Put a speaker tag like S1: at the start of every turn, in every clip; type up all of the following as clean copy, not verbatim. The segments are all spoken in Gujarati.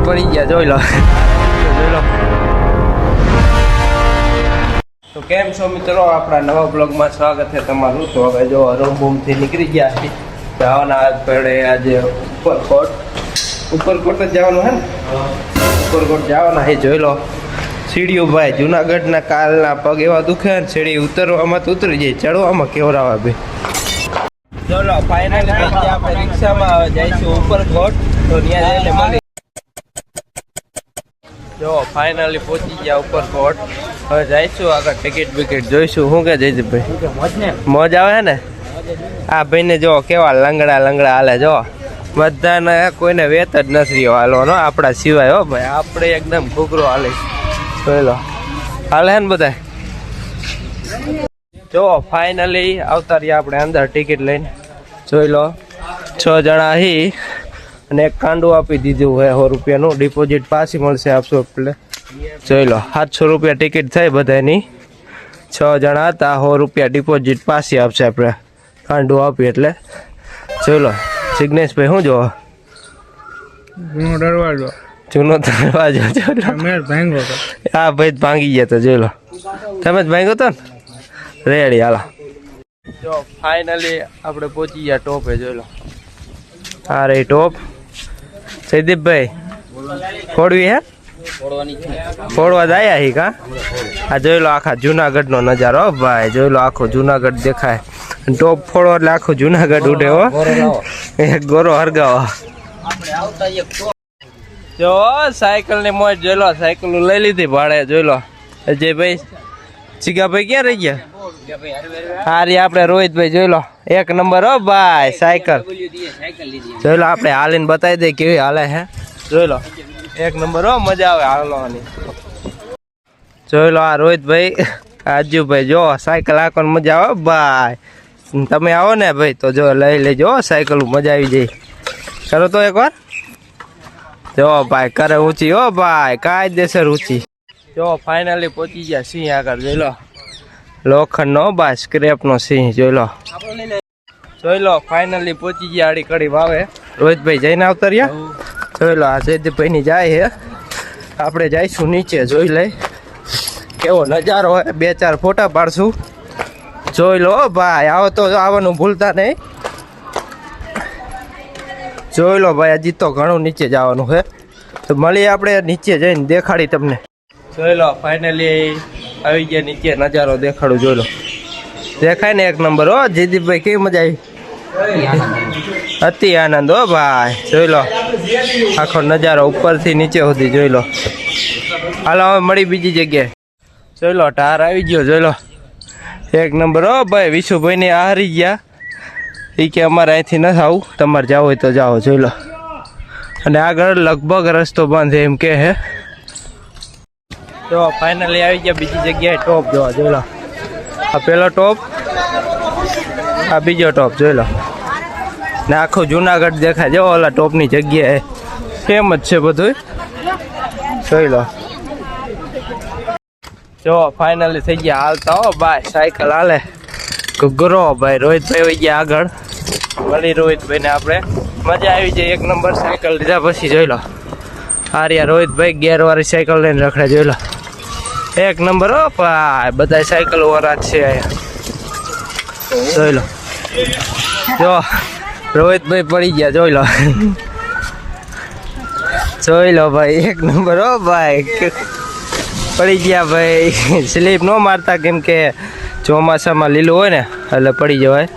S1: પડી ગયા જોઈ લો જોઈ લો। તો કેમ છો મિત્રો, આપણા નવા બ્લોગમાં સ્વાગત છે તમારું। તો હવે જો રૂમ બૂમથી નીકળી ગયા છે, જવાના પડે આજે ઉપરકોટ જ જવાનું હે ને, ઉપરકોટ જવાના છે। જોઈ લો સીડીઓ ભાઈ, જુનાગઢના કાલના પગ એવા દુખે ને, સીડી ઉતરવામાં તો ઉતરી જાય, ચડવામાં કેવરાવા ભાઈ। ચલો ફાઇનલી આપણે રિક્ષામાં જઈશું ઉપરકોટ, તો ત્યાં જઈને મળી। જો ફાઇનલી પહોંચી ગયા ઉપરકોટ, હવે જઈશું આગળ, ટિકિટ બિકિટ જોઈશું। શું કે જયદીપભાઈ મોજ આવે ને? આ ભાઈને જો કેવા લંગડા લંગડા હાલે, જો બધાને કોઈને વેત જ નથી હાલવાનો આપણા સિવાય। હો ભાઈ, આપણે એકદમ ઘૂઘરો હાલે, જોઈ લો હાલે હે ને બધા। જો ફાઇનલી આવતા રહ્યા આપણે અંદર ટિકિટ લઈને, જોઈ લો 6 જણા હી અને એક કાંડું આપી દીધું હોય 100 રૂપિયાનું, ડિપોઝિટ પાછી મળશે આપશો એટલે। જોઈ લો 700 રૂપિયા ટિકિટ થઈ બધાની, 6 જણા હતા, 100 રૂપિયા ડિપોઝિટ પાછી આપશે આપણે કાંડું આપી એટલે। જોઈ લો જિગ્નેશભાઈ શું જોવો? જૂનો દરવાજો હા ભાઈ ભાંગી ગયા તો, જોઈ લો તમે જ ભાંગ્યો તો ને, રેડી હાલો। જો ફાઇનલી આપણે પહોંચી ગયા ટોપે, જોઈ લો આ રે ટોપ। જયદીપભાઈ ફોડવી હે? ફોડવા જ આયા હી કા? આ જોઈ લો આખા જુનાગઢનો નજારો ભાઈ, જોઈ લો આખો જુનાગઢ દેખાય, ટોપ ફોડો એટલે આખું જુનાગઢ ઉડે હો, એક ગોરો હરગાવો। જો સાયકલ ની મોજ જોઈ લો, સાયકલ લઈ લીધી ભાડે, જોઈ લો અજયભાઈ ચીગાભાઈ ક્યાં રહી ગયા? હા રે આપણે રોહિતભાઈ, જોઈ લો 1 નંબર હો ભાઈ સાયકલ, જોઈ લો આપણે હાલીને બતાવી દઈએ કેવી હાલે હે, જોઈ લો 1 નંબર હો, મજા આવે હાલવાની। જોઈ લો આ રોહિતભાઈ, આજુભાઈ જો સાયકલ હાંકવાની મજા આવે ભાઈ, તમે આવો ને ભાઈ તો જો લઈ લેજો સાયકલ, મજા આવી જાય। કરો તો એકવાર, જો ભાઈ કરે ઊંચી હો ભાઈ, કાયદેસર ઊંચી। જો ફાઇનલી પહોંચી ગયા સિંહ આગળ, જોઈ લો લોખંડનો ભાઈ સ્ક્રેપનો સિંહ, જોઈ લો જોઈ લો ફાઇનલી પહોંચી ગયા આડી કડી વાવે। રોહિતભાઈ જઈને આવતા રહ્યા, જોઈ લો આ જયદીપભાઈની જાય છે, આપણે જઈશું નીચે, જોઈ લઈ કેવો નજારો હોય, 2-4 ફોટા પાડશું। જોઈ લો ભાઈ, આવો તો આવવાનું ભૂલતા નહીં, જોઈ લો ભાઈ હજી તો ઘણું નીચે જવાનું છે, તો મળીએ આપણે નીચે જઈને દેખાડી તમને। જોઈ લો ફાઇનલી આવી ગયા નીચે, નજારો દેખાડું, જોઈ લો દેખાય ને 1 નંબર હો। જયદીપભાઈ કેવી મજા આવી? અતિ આનંદ હો ભાઈ, જોઈ લો આખો નજારો ઉપરથી નીચે સુધી, જોઈ લો હાલો હવે મળી બીજી જગ્યાએ। જોઈ લો ટાર આવી ગયો, જોઈ લો 1 નંબર હો ભાઈ। વિશુભાઈ ને હારી ગયા, એ કે અમારે અહીંથી ન આવું, તમારે જાવ હોય તો જાઓ, જોઈ લો અને આગળ લગભગ રસ્તો બંધ એમ કે હે। તો ફાઇનલી આવી ગયા બીજી જગ્યાએ ટોપ જોવા, જોઈ લો આ પેલો ટોપ, આ બીજો ટોપ, જોઈ લો ને આખું જુનાગઢ દેખાય, જો ઓલા ટોપની જગ્યાએ સેમ જ છે બધું, જોઈ લો। જો ફાઇનલી થઈ ગયા હાલતા હો ભાઈ, સાયકલ હાલે ઘૂઘરો ભાઈ। રોહિતભાઈ વહી ગયા આગળ, વળી રોહિતભાઈને આપણે મજા આવી જાય, 1 નંબર સાયકલ લીધા પછી, જોઈ લો આ રહ્યા રોહિતભાઈ ગેરવાળી સાયકલ લઈને રખડે, જોઈ લો 1 નંબર હો ભાઈ, બધા સાયકલ વાળા છે અહીંયા, જોઈ લો જો રોહિતભાઈ પડી ગયા, જોઈ લો જોઈ લો ભાઈ 1 નંબર હો ભાઈ, પડી ગયા ભાઈ। સ્લીપ ન મારતા, કેમ કે ચોમાસામાં લીલું હોય ને એટલે પડી જવાય।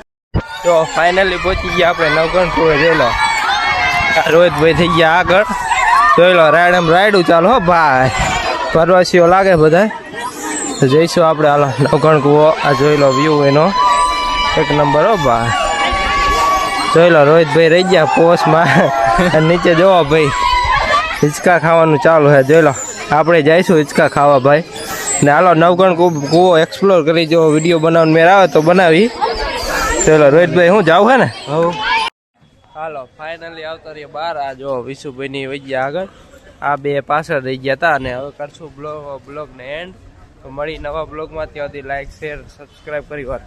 S1: તો ફાઇનલી પહોંચી ગયા આપણે નવગણપુર, જોઈ લો રોહિતભાઈ થઈ ગયા આગળ, જોઈ લો રાયડમ રાયડું ચાલો હો ભાઈ, પરવાસીઓ લાગે બધા, તો જઈશું આપણે હાલો નવગણ કૂવો। આ જોઈ લો વ્યૂ એનો 1 નંબર હો ભાઈ, જોઈ લો રોહિતભાઈ રહી ગયા પોસમાં, નીચે જોવો ભાઈ હિંચકા ખાવાનું ચાલુ છે, જોઈ લો આપણે જઈશું હિંચકા ખાવા ભાઈ, ને હાલો નવગણ કૂવો એક્સપ્લોર કરી, જો વિડીયો બનાવવાનું મેળ આવે તો બનાવી। ચલો રોહિતભાઈ હું જાઉં હે ને, હાલો ફાઇનલી આવતા રહીએ બહાર। આ જો વિશુભાઈની વહી ગયા આગળ, આ 2 પાછળ રહી ગયા હતા, અને હવે કરશું બ્લોગને એન્ડ। તો મળી નવા બ્લોગમાં, ત્યાંથી લાઈક શેર સબસ્ક્રાઈબ કરી વાર।